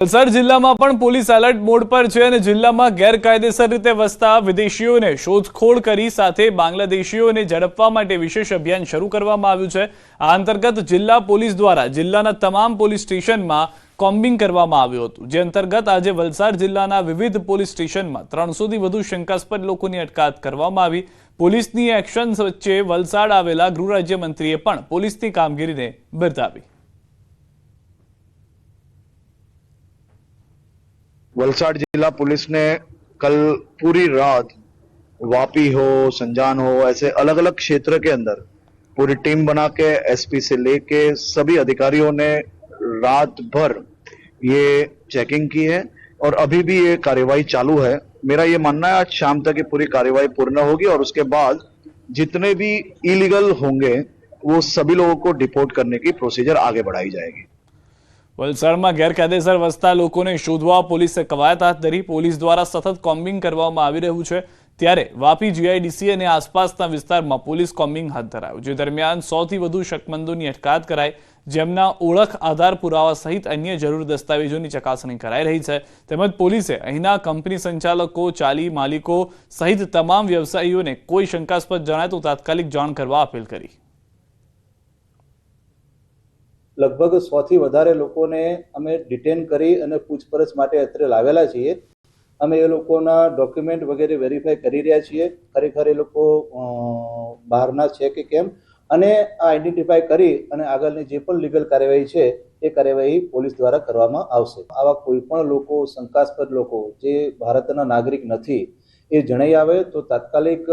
વલસાડ જિલ્લામાં પણ police alert mode પર છે અને જિલ્લામાં ગેરકાયદેસર રીતે વસતા વિદેશીઓને શોધખોળ કરી સાથે બાંગ્લાદેશીઓને ઝડપવા માટે વિશેષ અભિયાન શરૂ કરવામાં આવ્યું છે। આ અંતર્ગત જિલ્લા પોલીસ દ્વારા જિલ્લાના તમામ પોલીસ સ્ટેશનમાં કોમ્બિંગ કરવામાં આવ્યું હતું, જે અંતર્ગત આજે વલસાડ જિલ્લાના વિવિધ પોલીસ સ્ટેશનમાં 300 થી વધુ શંકાસ્પદ લોકોની અટકાયત કરવામાં આવી। પોલીસની એક્શન વચ્ચે વલસાડ આવેલા ગૃહ રાજ્યમંત્રીએ પણ પોલીસની કામગીરીને બિરદાવી। वलसाड़ जिला पुलिस ने कल पूरी रात वापी हो, संजान हो, ऐसे अलग अलग क्षेत्र के अंदर पूरी टीम बना के एसपी से लेके सभी अधिकारियों ने रात भर ये चेकिंग की है और अभी भी ये कार्यवाही चालू है। मेरा ये मानना है आज शाम तक ये पूरी कार्यवाही पूर्ण होगी और उसके बाद जितने भी इलीगल होंगे वो सभी लोगों को डिपोर्ट करने की प्रोसीजर आगे बढ़ाई जाएगी। વલસાડમાં ગેરકાયદેસર વસતા લોકોને શોધવા પોલીસે કવાયત હાથ ધરી। પોલીસ દ્વારા સતત કોમ્બિંગ કરવામાં આવી રહ્યું છે, ત્યારે વાપી જીઆઈડીસી અને આસપાસના વિસ્તારમાં પોલીસ કોમ્બિંગ હાથ ધરાયું, જે દરમિયાન 100 થી વધુ શકમંદોની અટકાયત કરાઈ, જેમના ઓળખ, આધાર પુરાવા સહિત અન્ય જરૂરી દસ્તાવેજોની ચકાસણી કરાઈ રહી છે। તેમજ પોલીસે અહીંના કંપની સંચાલકો, ચાલી માલિકો સહિત તમામ વ્યવસાયીઓને કોઈ શંકાસ્પદ જણાય તો તાત્કાલિક જાણ કરવા અપીલ કરી। लगभग 100 થી વધારે લોકોને અમે ડિટેન કરી અને પૂછપરછ માટે અત્રે લાવેલા છીએ। અમે એ લોકોના ડોક્યુમેન્ટ વગેરે વેરીફાઈ કરી રહ્યા છીએ, ખરેખર એ લોકો બહારના છે કે કેમ, અને આ આઈડેન્ટિફાઈ કરી અને આગળની જે પણ લીગલ કાર્યવાહી છે એ કાર્યવાહી પોલીસ દ્વારા કરવામાં આવશે। આવા કોઈ પણ લોકો, શંકાસ્પદ લોકો જે ભારતના નાગરિક નથી એ જણાઈ આવે તો તાત્કાલિક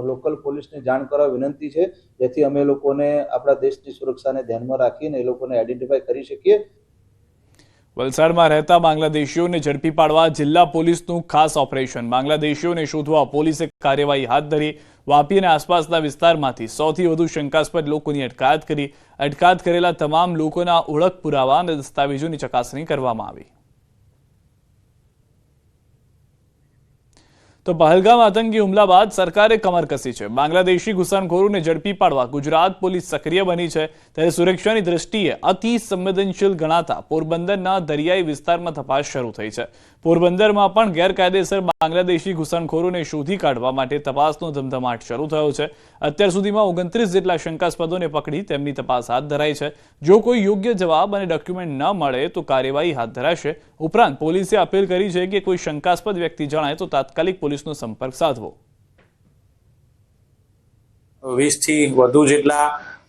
લોકલ પોલીસને જાણ કરવા વિનંતી છે, જેથી અમે લોકોને આપણા દેશની સુરક્ષાને ધ્યાનમાં રાખીને એ લોકોને આઈડેન્ટિફાઈ કરી શકીએ। વલસાડમાં રહેતા બાંગ્લાદેશીઓને ઝડપી પાડવા જિલ્લા પોલીસનું ખાસ ઓપરેશન। બાંગ્લાદેશીઓને શોધવા પોલીસે કાર્યવાહી હાથ ધરી। વાપી અને આસપાસના વિસ્તારમાંથી 100 થી વધુ શંકાસ્પદ લોકોની અટકાયત કરી। અટકાયત કરેલા તમામ લોકોના ઓળખ, પુરાવા અને દસ્તાવેજોની ચકાસણી કરવામાં આવી। તો પહલગામ આતંકી હુમલા બાદ સરકારે કમર કસી છે। બાંગ્લાદેશી ઘૂસણખોરોને ઝડપી પાડવા ગુજરાત પોલીસ સક્રિય બની છે, ત્યારે સુરક્ષાની દ્રષ્ટિએ અતિ સંવેદનશીલ ગણાતા પોરબંદરના દરિયાઈ વિસ્તારમાં તપાસ શરૂ થઈ છે। પોરબંદરમાં પણ ગેરકાયદેસર બાંગ્લાદેશી ઘૂસણખોરોને શોધી કાઢવા માટે તપાસનો ધમધમાટ શરૂ થયો છે। અત્યાર સુધીમાં 29 જેટલા શંકાસ્પદોને પકડી તેમની તપાસ હાથ ધરાઈ છે। જો કોઈ યોગ્ય જવાબ અને ડોક્યુમેન્ટ ન મળે તો કાર્યવાહી હાથ ધરાશે। ઉપરાંત પોલીસે અપીલ કરી છે કે કોઈ શંકાસ્પદ વ્યક્તિ જણાય તો તાત્કાલિક પોલીસનો સંપર્ક સાધવો। 20 થી વધુ જેટલા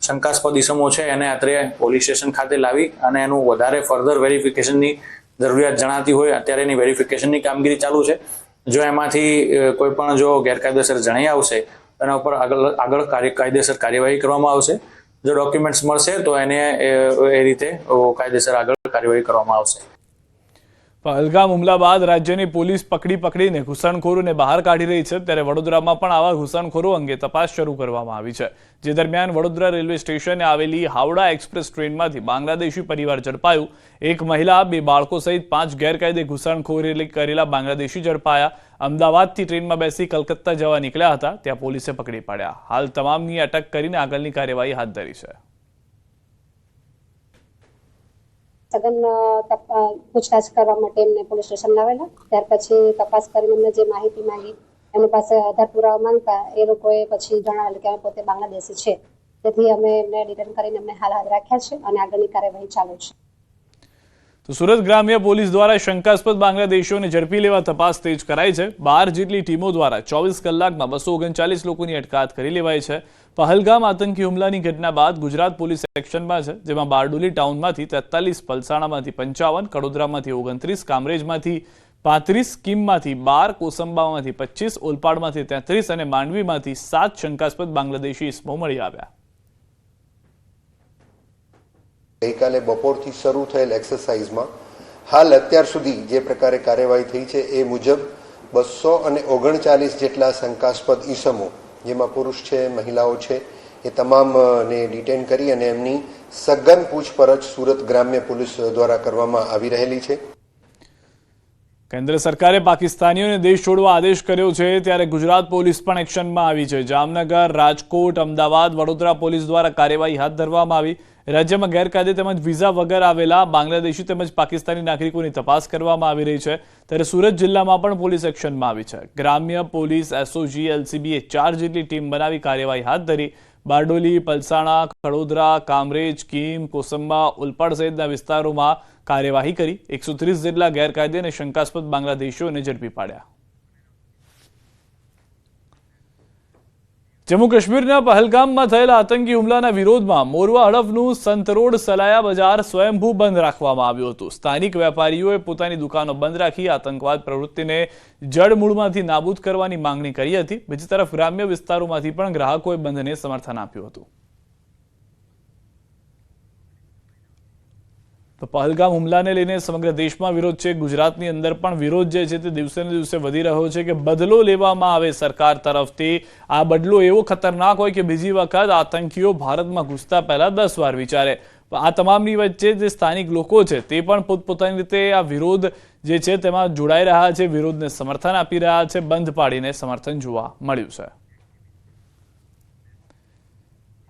શંકાસ્પદ ઇસમો છે એને અત્રે પોલીસ સ્ટેશન ખાતે લાવી અને એનું વધારે ફર્ધર વેરિફિકેશનની જરૂરિયાત જણાતી હોય અત્યારે એની વેરિફિકેશનની કામગીરી ચાલુ છે। જો એમાંથી કોઈ પણ જો ગેરકાયદેસર જણાઈ આવશે એના ઉપર આગળ કાયદેસર કાર્યવાહી કરવામાં આવશે। જો ડોક્યુમેન્ટ્સ મળશે તો એને એ રીતે કાયદેસર આગળ કાર્યવાહી કરવામાં આવશે। પહલગામ હુમલા બાદ રાજ્યની પોલીસ પકડીને ઘૂસણખોરોને બહાર કાઢી રહી છે, ત્યારે વડોદરામાં પણ આવા ઘૂસણખોરો અંગે તપાસ શરૂ કરવામાં આવી છે। જે દરમિયાન વડોદરા રેલવે સ્ટેશને આવેલી હાવડા એક્સપ્રેસ ટ્રેનમાંથી બાંગ્લાદેશી પરિવાર ઝડપાયું। એક મહિલા, 2 બાળકો સહિત 5 ગેરકાયદે ઘૂસણખોરી કરેલા બાંગ્લાદેશી ઝડપાયા। અમદાવાદથી ટ્રેનમાં બેસી કલકત્તા જવા નીકળ્યા હતા, ત્યાં પોલીસે પકડી પાડ્યા। હાલ તમામની અટક કરીને આગળની કાર્યવાહી હાથ ધરી છે। સઘન પૂછતાછ કરવા માટે એમને પોલીસ સ્ટેશન લાવેલા। ત્યાર પછી તપાસ કરીને એમને જે માહિતી માંગી એમની પાસે આધાર પુરાવા માંગતા એ લોકોએ પછી જણાવેલું કે અમે પોતે બાંગ્લાદેશી છે, તેથી અમે એમને ડિટેન કરીને એમને હાલ હાથ રાખ્યા છે અને આગળની કાર્યવાહી ચાલુ છે। તો સુરત ગ્રામ્ય પોલીસ દ્વારા શંકાસ્પદ બાંગ્લાદેશીઓને ઝડપી લેવા તપાસ તેજ કરાઈ છે। 12 જેટલી ટીમો દ્વારા 24 કલાકમાં 239 લોકોની અટકાયત કરી લેવાઈ છે। પહલગામ આતંકી હુમલાની ઘટના બાદ ગુજરાત પોલીસ એક્શનમાં છે, જેમાં બારડોલી ટાઉનમાંથી 43, પલસાણામાંથી 55, કડોદરામાંથી 29, કામરેજમાંથી 35, કીમમાંથી 12, કોસંબામાંથી 25, ઓલપાડમાંથી 33 અને માંડવીમાંથી 7 શંકાસ્પદ બાંગ્લાદેશી ઇસમો મળી આવ્યા। ગઈકાલે બપોરથી શરૂ થયેલ એક્સરસાઇઝમાં હાલ અત્યાર સુધી જે પ્રકારે કાર્યવાહી થઈ છે એ મુજબ 239 જેટલા શંકાસ્પદ ઈસમો, જેમાં પુરુષ છે, મહિલાઓ છે, એ તમામને ડિટેન કરી અને એમની સઘન પૂછપરછ સુરત ગ્રામ્ય પોલીસ દ્વારા કરવામાં આવી રહેલી છે। કેન્દ્ર સરકારે પાકિસ્તાનીઓને દેશ છોડવા આદેશ કર્યો છે, ત્યારે ગુજરાત પોલીસ પણ એક્શનમાં આવી છે। જામનગર, રાજકોટ, અમદાવાદ, વડોદરા પોલીસ દ્વારા કાર્યવાહી હાથ ધરવામાં આવી। રાજ્યમાં ગેરકાયદે તેમજ વિઝા વગર આવેલા બાંગ્લાદેશી તેમજ પાકિસ્તાની નાગરિકોની તપાસ કરવામાં આવી રહી છે, ત્યારે સુરત જિલ્લામાં પણ પોલીસ એક્શનમાં આવી છે. ગ્રામ્ય પોલીસ, એસઓજી, એલસીબીએ 4 જેટલી ટીમ બનાવી કાર્યવાહી હાથ ધરી. બારડોલી, પલસાણા, કડોદરા, કામરેજ, કીમ, કોસંબા, ઉલપાડ સહિતના વિસ્તારોમાં કાર્યવાહી કરી 130 જેટલા ગેરકાયદે અને શંકાસ્પદ બાંગ્લાદેશીઓને ઝડપી પાડ્યા. જમ્મુ કાશ્મીરના પહલગામમાં થયેલા આતંકી હુમલાના વિરોધમાં મોરવા હડફનું સંતરોડ સલાયા બજાર સ્વયંભૂ બંધ રાખવામાં આવ્યું હતું. સ્થાનિક વેપારીઓએ પોતાની દુકાનો બંધ રાખી આતંકવાદ પ્રવૃત્તિને જડમૂળમાંથી નાબૂદ કરવાની માંગણી કરી હતી. બીજી તરફ ગ્રામ્ય વિસ્તારોમાંથી પણ ગ્રાહકોએ બંધને સમર્થન આપ્યું હતું. તો પહલગામ હુમલાને લઈને સમગ્ર દેશમાં વિરોધ છે. ગુજરાતની અંદર પણ વિરોધ જે છે તે દિવસે ને દિવસે વધી રહ્યો છે કે બદલો લેવામાં આવે સરકાર તરફથી. આ બદલો એવો ખતરનાક હોય કે બીજી વખત આતંકીઓ ભારતમાં ઘૂસતા પહેલા 10 વાર વિચારે. આ તમામની વચ્ચે જે સ્થાનિક લોકો છે તે પણ પોતપોતાની રીતે આ વિરોધ જે છે તેમાં જોડાઈ રહ્યા છે, વિરોધને સમર્થન આપી રહ્યા છે. બંધ પાડીને સમર્થન જોવા મળ્યું છે.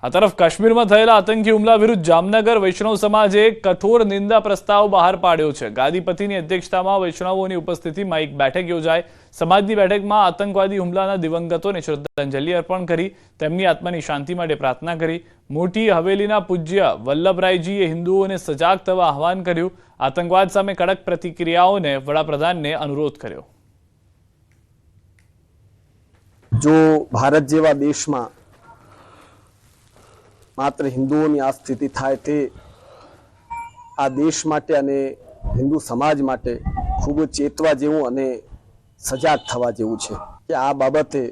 આ તરફ કાશ્મીરમાં થયેલા આતંકી હુમલા વિરુદ્ધ જામનગર વૈષ્ણવ સમાજે કઠોર નિંદા પ્રસ્તાવ બહાર પાડ્યો છે. ગાદીપતિની અધ્યક્ષતામાં વૈષ્ણવોની ઉપસ્થિતિમાં એક બેઠક યોજાઈ. સમાજની બેઠકમાં આતંકવાદી હુમલાના દિવંગતોને શ્રદ્ધાંજલિ અર્પણ કરી, તેમની આત્માની શાંતિ માટે પ્રાર્થના કરી. મોટી હવેલીના પૂજ્ય વલ્લભરાયજીએ હિન્દુઓને સજાગ થવા આહવાન કર્યું. આતંકવાદ સામે કડક પ્રતિક્રિયાઓને વડાપ્રધાનને અનુરોધ કર્યો. જો ભારત જેવા દેશમાં માત્ર હિન્દુઓની આ સ્થિતિ થાય તે આ દેશ માટે અને હિન્દુ સમાજ માટે ખૂબ ચેતવા જેવું અને સજાગ થવા જેવું છે કે આ બાબતે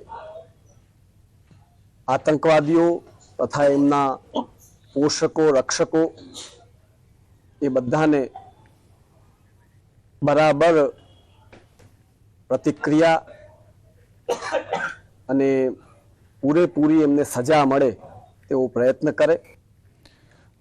આતંકવાદીઓ તથા એમના પોષકો, રક્ષકો એ બધાને બરાબર પ્રતિક્રિયા અને પૂરેપૂરી એમને સજા મળે તેવો પ્રયત્ન કરે.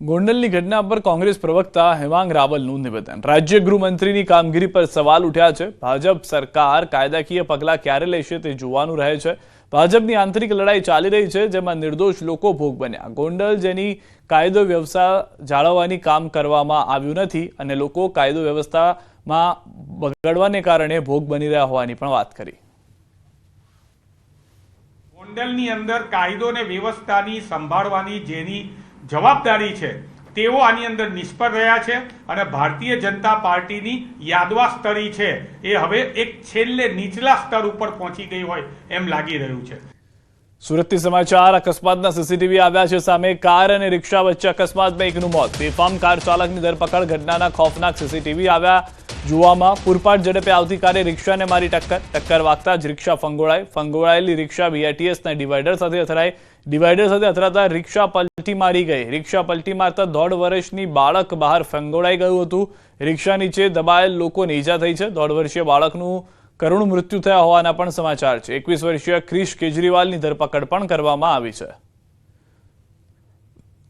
ગોંડલની ઘટના પર કોંગ્રેસ પ્રવક્તા હેમાંગ રાવલનું નિવેદન. રાજ્ય ગૃહમંત્રીની કામગીરી પર સવાલ ઉઠ્યા છે. ભાજપ સરકાર કાયદાકીય પગલાં ક્યારે લેશે તે જોવાનું રહે છે. ભાજપની આંતરિક લડાઈ ચાલી રહી છે, જેમાં નિર્દોષ લોકો ભોગ બન્યા. ગોંડલ જેની કાયદો વ્યવસ્થા જાળવવાની કામ કરવામાં આવ્યું નથી અને લોકો કાયદો વ્યવસ્થામાં બગડવાને કારણે ભોગ બની રહ્યા હોવાની પણ વાત કરી. ગોંડલની અંદર કાયદો અને વ્યવસ્થાની સંભાળવાની જેની જવાબદારી છે તેઓ આની અંદર નિષ્ફળ રહ્યા છે અને ભારતીય જનતા પાર્ટીની યાદવા સ્તરી છે એ હવે એક છેલ્લે નીચલા સ્તર ઉપર પહોંચી ગઈ હોય એમ લાગી રહ્યું છે. સુરતથી સમાચાર. અકસ્માતના સીસીટીવી આવ્યા છે સામે. કાર અને રિક્ષા વચ્ચે અકસ્માતમાં એકનું મોત. બેફામ કાર ચાલકની ધરપકડ. ઘટનાના ખોફનાક સીસીટીવી આવ્યા જોવામાં. પૂરપાટ ઝડપે આવતી કારે રિક્ષાને મારી ટક્કર વાગતા જ રિક્ષા ફંગોળાયેલી રિક્ષા બીઆરટીએસના ડિવાઈડર સાથે અથડાઈ. ડિવાઈડર સાથે અથડાતા રિક્ષા પલટી મારી ગઈ. રિક્ષા પલટી મારતા 1.5 વર્ષની બાળક બહાર ફંગોળાઈ ગયું હતું. રિક્ષા નીચે દબાયેલ લોકોને ઈજા થઈ છે. 1.5 વર્ષીય બાળકનું કરુણ મૃત્યુ થયા હોવાના પણ સમાચાર છે. 21 વર્ષીય ક્રિશ કેજરીવાલની ધરપકડ પણ કરવામાં આવી છે.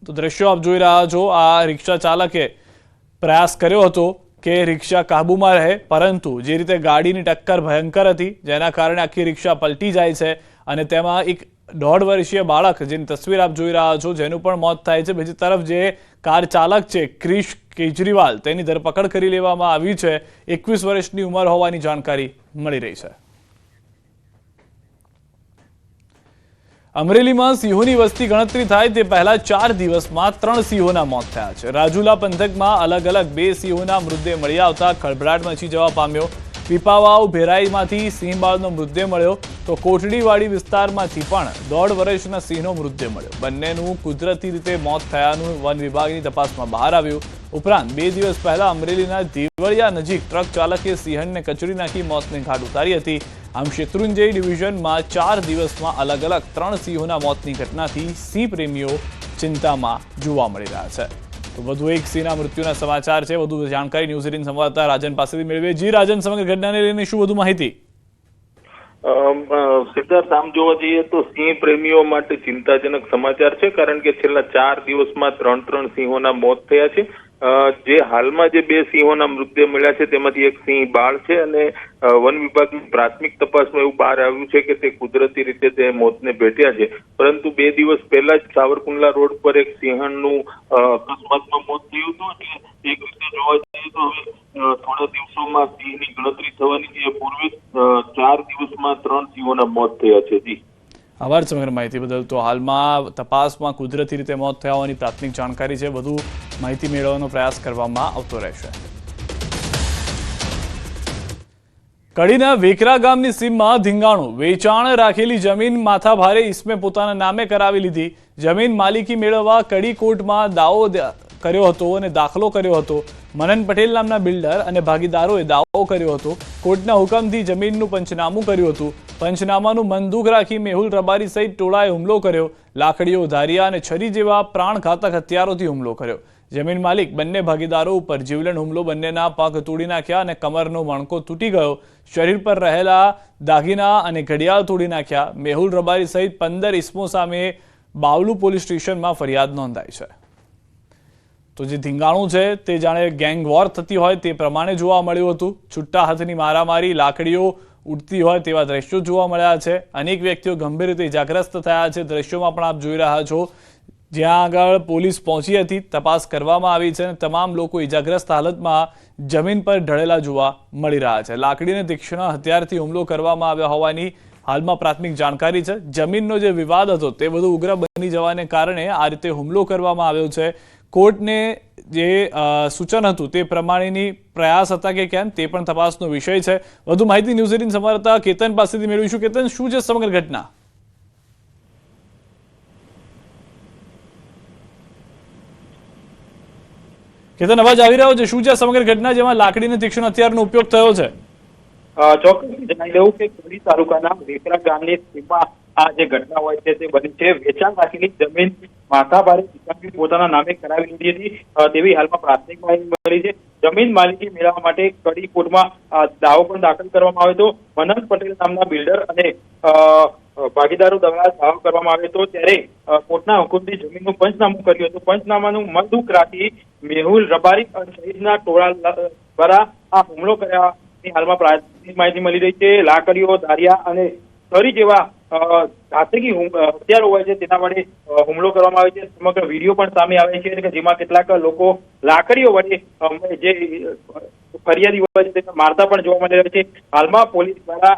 તો દ્રશ્યો આપ જોઈ રહ્યા છો. આ રિક્ષા ચાલકે પ્રયાસ કર્યો હતો કે રિક્ષા કાબુમાં રહે, પરંતુ જે રીતે ગાડીની ટક્કર ભયંકર હતી જેના કારણે આખી રિક્ષા પલટી જાય છે અને તેમાં એક 1.5 વર્ષીય બાળક, જેની તસવીર આપ જોઈ રહ્યા છો, જેનું પણ મોત થાય છે. બીજી તરફ જે કાર ચાલક છે ક્રિશ કેજરીવાલ, તેની ધરપકડ કરી લેવામાં આવી છે. 21 વર્ષની ઉંમર હોવાની જાણકારી મળી રહી છે. અમરેલીમાં સિંહોની વસ્તી ગણતરી થાય તે પહેલા 4 દિવસમાં 3 સિંહોના મોત થયા છે. રાજુલા પંથકમાં અલગ અલગ 2 સિંહોના મૃતદેહ મળી આવતા ખળભળાટ મચી જવા પામ્યો. પીપાવાવ ભેરાઈમાંથી સિંહ બાળનો મૃતદેહ મળ્યો, તો કોટડીવાડી વિસ્તારમાંથી પણ 1.5 વર્ષના સિંહનો મૃતદેહ મળ્યો. બંનેનું કુદરતી રીતે મોત થયાનું વન વિભાગની તપાસમાં બહાર આવ્યું. ઉપરાંત 2 દિવસ પહેલા અમરેલીના દેવળિયા નજીક ટ્રક ચાલકે સિંહણને કચડી નાખી મોતને ઘાટ ઉતારી હતી. આમ શેત્રુંજય ડિવિઝનમાં 4 દિવસમાં અલગ અલગ 3 સિંહોના મોતની ઘટનાથી સિંહ પ્રેમીઓ ચિંતામાં જોવા મળી રહ્યા છે. તો વધુ એક સિંહના મૃત્યુના સમાચાર છે. વધુ જાણકારી ન્યૂઝ 18 સંવાદદાતા રાજન પાસેથી મેળવીએ. જી રાજન, સમગ્ર ઘટનાને લઈને શું વધુ માહિતી? સિદ્ધાર્થ, આમ જોવા જઈએ તો સિંહ પ્રેમીઓ માટે ચિંતાજનક સમાચાર છે, કારણ કે છેલ્લા 4 દિવસમાં 3 સિંહોના મોત થયા છે. જે હાલમાં જે 2 સિંહોના મૃતદેહ મળ્યા છે તેમાંથી એક સિંહ બાળ છે અને વન વિભાગની પ્રાથમિક તપાસમાં એવું બહાર આવ્યું છે કે તે કુદરતી રીતે તે મોતને ભેટ્યા છે, પરંતુ 2 દિવસ પહેલા જ સાવરકુંડલા રોડ પર એક સિંહણનું અકસ્માતમાં મોત થયું હતું. એટલે એક રીતે જોવા જઈએ તો હવે થોડા દિવસોમાં સિંહની ગણતરી થવાની છે. પૂર્વે 4 દિવસમાં 3 સિંહોના મોત થયા છે. જી આભાર સમગ્ર માહિતી બદલ. તો હાલમાં તપાસમાં કુદરતી રીતે મોત થયા હોવાની પ્રાથમિક જાણકારી છે. વધુ માહિતી મેળવવાનો પ્રયાસ કરવામાં આવતો રહેશે. કડીના વેકરા ગામની સીમમાં ધીંગાણું. વેચાણ રાખેલી જમીન માથાભારે ઈસમે પોતાના નામે કરાવી લીધી. જમીન માલિકી મેળવવા કડી કોર્ટમાં દાવો કર્યો હતો અને દાખલો કર્યો હતો. મનન પટેલ નામના બિલ્ડર અને ભાગીદારોએ દાવો કર્યો હતો. કોર્ટના હુકમથી જમીનનું પંચનામું કર્યું હતું. પંચનામાનું મનદુખ રાખી મેહુલ રબારી સહિત ટોળાએ હુમલો કર્યો. લાકડીઓ, ધારિયા અને છરી જેવા પ્રાણઘાતક હથિયારોથી હુમલો કર્યો. જમીન માલિક બંને ભાગીદારો ઉપર જીવલેણ હુમલો. બંનેના પગ તોડી નાખ્યા અને કમરનો મણકો તૂટી ગયો. શરીર પર રહેલા દાગીના અને ઘડિયાળ તોડી નાખ્યા. મેહુલ રબારી સહિત 15 ઇસમો સામે બાવલુ પોલીસ સ્ટેશનમાં ફરિયાદ નોંધાઈ છે. તો જે ધીંગાણું છે તે જાણે ગેંગ વોર થતી હોય તે પ્રમાણે જોવા મળ્યું હતું. છૂટા હાથની મારામારી, લાકડીઓ ઉડતી હોય તેવા દ્રશ્યો જોવા મળ્યા છે. અનેક વ્યક્તિઓ ગંભીર રીતે ઇજાગ્રસ્ત થયા છે. દ્રશ્યોમાં પણ આપ જોઈ રહ્યા છો જ્યાં આગળ પોલીસ પહોંચી હતી, તપાસ કરવામાં આવી છે અને તમામ લોકો ઇજાગ્રસ્ત હાલતમાં જમીન પર ઢળેલા જોવા મળી રહ્યા છે. લાકડીને તીક્ષ્ણ હથિયારથી હુમલો કરવામાં આવ્યો હોવાની હાલમાં પ્રાથમિક જાણકારી છે. જમીનનો જે વિવાદ હતો તે વધુ ઉગ્ર બની જવાને કારણે આ રીતે હુમલો કરવામાં આવ્યો છે. કોર્ટને જે સૂચન હતું તે પ્રમાણેની પ્રયાસ હતા કે કેમ તે પણ તપાસનો વિષય છે. વધુ માહિતી ન્યૂઝ 18 સંવાદદાતા કેતન પાસેથી મેળવીશું. કેતન, શું છે સમગ્ર ઘટના? કેતન, અવાજ આવી રહ્યો છે? શું છે સમગ્ર ઘટના જેમાં લાકડીને તીક્ષ્ણ હથિયારનો ઉપયોગ થયો છે? ચોક્કસ જણાવી દઉં કે કડી તાલુકાના વેકરા ગામની સીમમાં આ જે ઘટના હોય છે તે બની છે. વેચાણ રાખેલી જમીન માથાભારે પોતાના નામે કરાવી લીધી હતી તેવી હાલમાં પ્રાથમિક માહિતી મળી છે. જમીન માલિકી મેળવવા માટે કડી કોર્ટમાં દાવો પણ દાખલ કરવામાં આવ્યો હતો. મનન પટેલ નામના બિલ્ડર અને ભાગીદારો દ્વારા દાવો કરવામાં આવ્યો હતો. ત્યારે કોર્ટના હુકમથી જમીનનું પંચનામું કર્યું હતું. પંચનામાનું મનદુખ રાખી મેહુલ રબારી સહિતના ટોળા દ્વારા આ હુમલો કર્યા હાલમાં પ્રાથમિક માહિતી મળી રહી છે. લાકડીઓ, ધારિયા અને છરી જેવા ઘાતકી હથિયારો હોય છે તેના વડે હુમલો કરવામાં આવે છે. સમગ્ર વિડીયો પણ સામે આવે છે કે જેમાં કેટલાક લોકો લાકડીઓ વડે જે ફરિયાદી હોય છે તેને મારતા પણ જોવા મળી રહ્યા છે. હાલમાં પોલીસ દ્વારા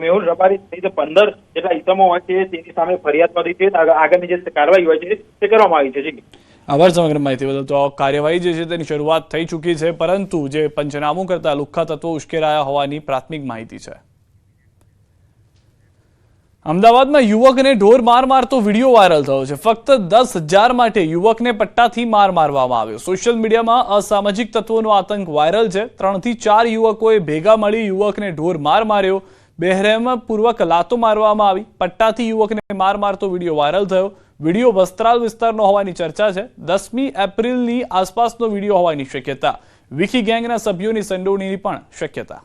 મેહુલ રબારી સહિત 15 જેટલા ઇસમો હોય છે તેની સામે ફરિયાદ કરી છે. આગળની જે કાર્યવાહી હોય છે તે કરવામાં આવી છે. આભાર સમગ્ર માહિતી બદલ. તો કાર્યવાહી જે છે તેની શરૂઆત થઈ ચૂકી છે, પરંતુ જે પંચનામું કરતા લુખ્ખા તત્વો ઉશ્કેરાયા હોવાની પ્રાથમિક માહિતી છે. અમદાવાદમાં યુવકને ઢોર માર મારતો વિડીયો વાયરલ થયો છે. ફક્ત 10,000 માટે યુવકને પટ્ટાથી માર મારવામાં આવ્યો. સોશિયલ મીડિયામાં અસામાજિક તત્વોનો આતંક વાયરલ છે. 3 થી 4 યુવકોએ ભેગા મળી યુવકને ઢોર માર માર્યો. બેરહેમપૂર્વક લાતો મારવામાં આવી. પટ્ટાથી યુવકને માર મારતો વિડીયો વાયરલ થયો. વિડીયો વસ્ત્રાલ વિસ્તારનો હોવાની ચર્ચા છે. 10મી એપ્રિલની આસપાસનો વિડીયો હોવાની શક્યતા. વિકી ગેંગના સભ્યોની સંડોવણીની પણ શક્યતા.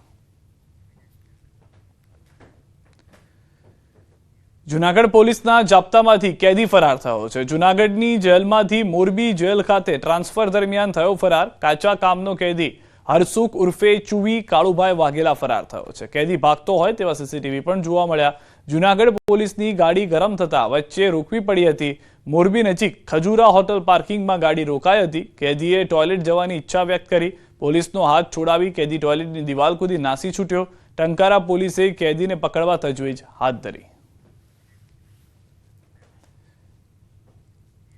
જૂનાગઢ પોલીસના જાપ્તામાંથી કેદી ફરાર થયો છે. જૂનાગઢની જેલમાંથી મોરબી જેલ ખાતે ટ્રાન્સફર દરમિયાન થયો ફરાર. કાચા કામનો કેદી હરસુખ ઉર્ફે ચુવી કાળુભાઈ વાઘેલા ફરાર થયો છે. કેદી ભાગતો હોય તેવા સીસીટીવી પણ જોવા મળ્યા. જૂનાગઢ પોલીસની ગાડી ગરમ થતા વચ્ચે રોકવી પડી હતી. મોરબી નજીક ખજુરા હોટલ પાર્કિંગમાં ગાડી રોકાઈ હતી. કેદીએ ટોયલેટ જવાની ઈચ્છા વ્યક્ત કરી. પોલીસનો હાથ છોડાવી કેદી ટોયલેટની દિવાલ કૂદી નાસી છૂટ્યો. ટંકારા પોલીસે કેદીને પકડવા તજવીજ હાથ ધરી.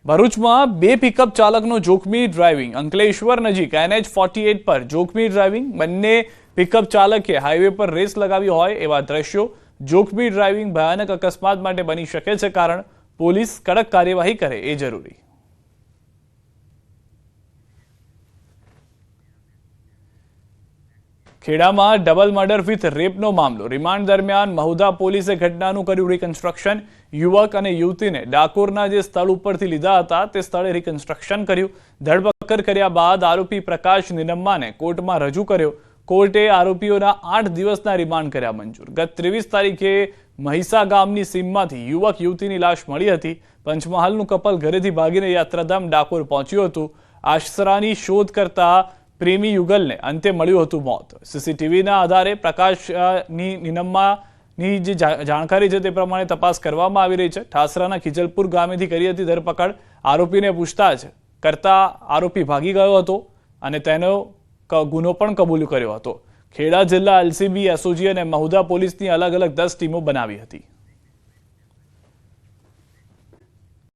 ભરૂચમાં 2 પિકઅપ ચાલકનો જોખમી ડ્રાઇવિંગ. અંકલેશ્વર નજીક NH48 પર જોખમી ડ્રાઇવિંગ. બંને પિકઅપ ચાલકે હાઈવે પર રેસ લગાવી હોય એવા દ્રશ્યો. જોખમી ડ્રાઇવિંગ ભયાનક અકસ્માત માટે બની શકે છે, કારણ પોલીસ કડક કાર્યવાહી કરે એ જરૂરી. ખેડામાં ડબલ મર્ડર વિથ રેપનો મામલો. રિમાન્ડ દરમિયાન મહુધા પોલીસે ઘટનાનું કર્યું રિકન્સ્ટ્રક્શન. યુવક અને યુવતીને ડાકોરના જે સ્થળ ઉપરથી લીધા હતા તે સ્થળે રિકન્સ્ટ્રક્શન કર્યું. ધરપકડ કર્યા બાદ આરોપી પ્રકાશ નિનમ્માને કોર્ટમાં રજૂ કર્યો. કોર્ટે આરોપીઓના 8 દિવસના રિમાન્ડ કર્યા મંજૂર. ગત 23 તારીખે મહિસા ગામની સીમમાંથી યુવક યુવતીની લાશ મળી હતી. પંચમહાલનું કપલ ઘરેથી ભાગીને યાત્રાધામ ડાકોર પહોંચ્યું હતું. આશરાની શોધ કરતા પ્રેમી યુગલને અંતે મળ્યું હતું મોત. સીસીટીવીના આધારે પ્રકાશની નિનમ્માની જે જાણકારી છે તે પ્રમાણે તપાસ કરવામાં આવી રહી છે. ઠાસરાના ખીજલપુર ગામેથી કરી હતી ધરપકડ. આરોપીને પૂછતાછ કરતા આરોપી ભાગી ગયો હતો અને તેનો ગુનો પણ કબૂલ કર્યો હતો. ખેડા જિલ્લા LCB, SOG અને મહુધા પોલીસની અલગ અલગ 10 ટીમો બનાવી હતી.